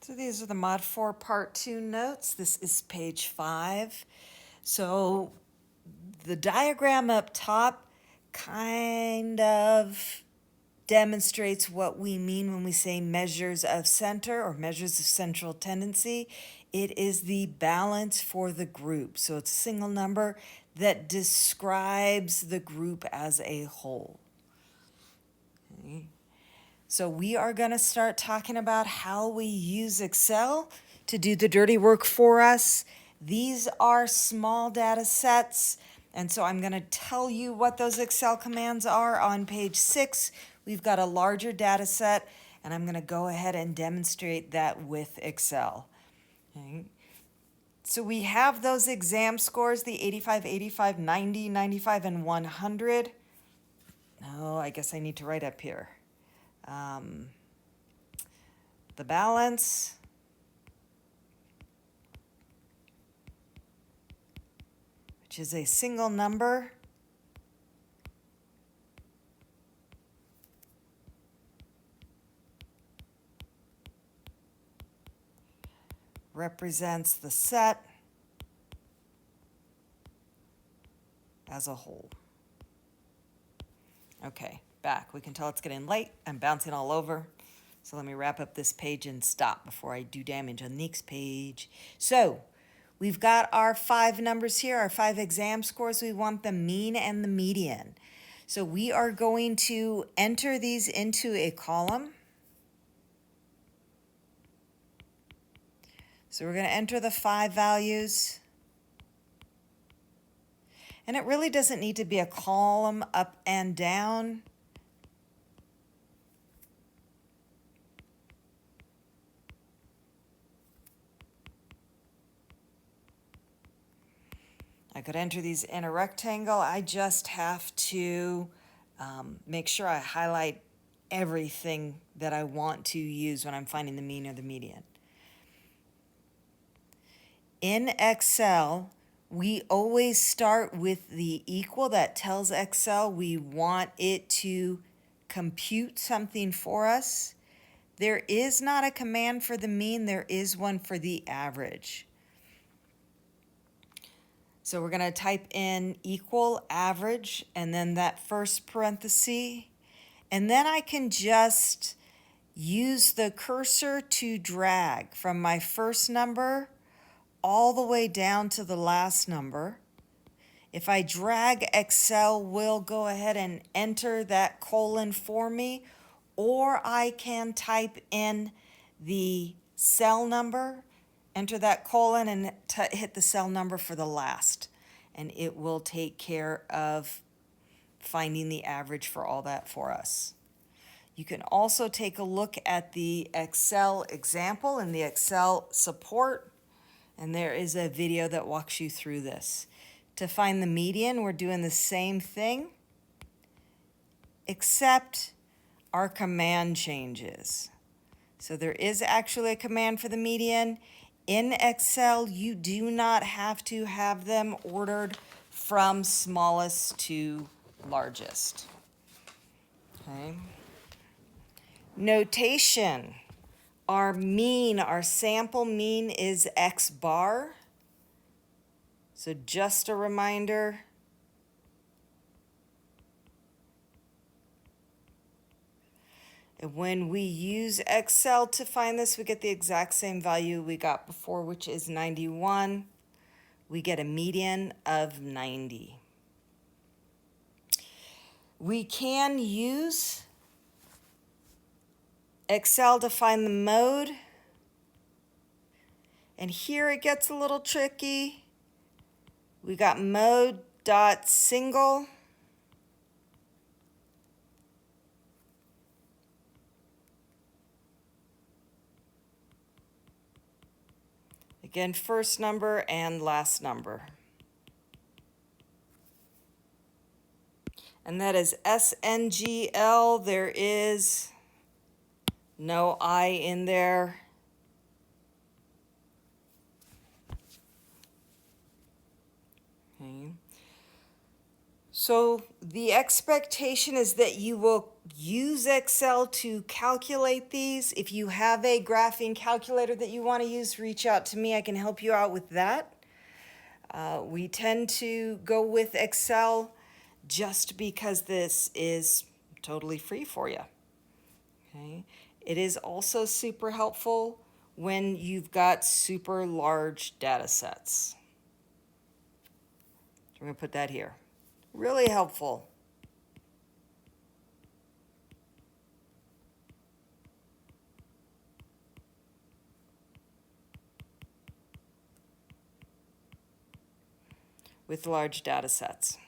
So these are the Mod 4 Part 2 notes. This is page 5. So the diagram up top kind of demonstrates what we mean when we say measures of center or measures of central tendency. It is the balance for the group. So it's a single number that describes the group as a whole. Okay. So we are going to start talking about how we use Excel to do the dirty work for us. These are small data sets, and so I'm going to tell you what those Excel commands are on page 6. We've got a larger data set, and I'm going to go ahead and demonstrate that with Excel. Okay. So we have those exam scores, the 85, 85, 90, 95, and 100. Oh, I guess I need to write up here. The balance, which is a single number, represents the set as a whole. Okay, back. We can tell it's getting late. I'm bouncing all over. So let me wrap up this page and stop before I do damage on the next page. So we've got our 5 numbers here, our 5 exam scores. We want the mean and the median. So we are going to enter these into a column. So we're going to enter the 5 values. And it really doesn't need to be a column up and down. I could enter these in a rectangle. I just have to make sure I highlight everything that I want to use when I'm finding the mean or the median. In Excel, we always start with the equal. That tells Excel we want it to compute something for us. There is not a command for the mean, there is one for the average. So we're going to type in equal average and then that first parenthesis. And then I can just use the cursor to drag from my first number all the way down to the last number. If I drag, Excel will go ahead and enter that colon for me, or I can type in the cell number, enter that colon, and hit the cell number for the last, and it will take care of finding the average for all that for us. You can also take a look at the Excel example and the Excel support, and there is a video that walks you through this. To find the median, we're doing the same thing, except our command changes. So there is actually a command for the median. In Excel, you do not have to have them ordered from smallest to largest. Okay. Notation. Our mean, our sample mean is X bar. So just a reminder. And when we use Excel to find this, we get the exact same value we got before, which is 91. We get a median of 90. We can use Excel to find the mode. And here it gets a little tricky. We got mode.single. Again, first number and last number. And that is SNGL. There is no I in there. Okay. So the expectation is that you will use Excel to calculate these. If you have a graphing calculator that you want to use, reach out to me. I can help you out with that. We tend to go with Excel just because this is totally free for you. Okay. It is also super helpful when you've got super large data sets. So we're going to put that here. Really helpful. With large data sets.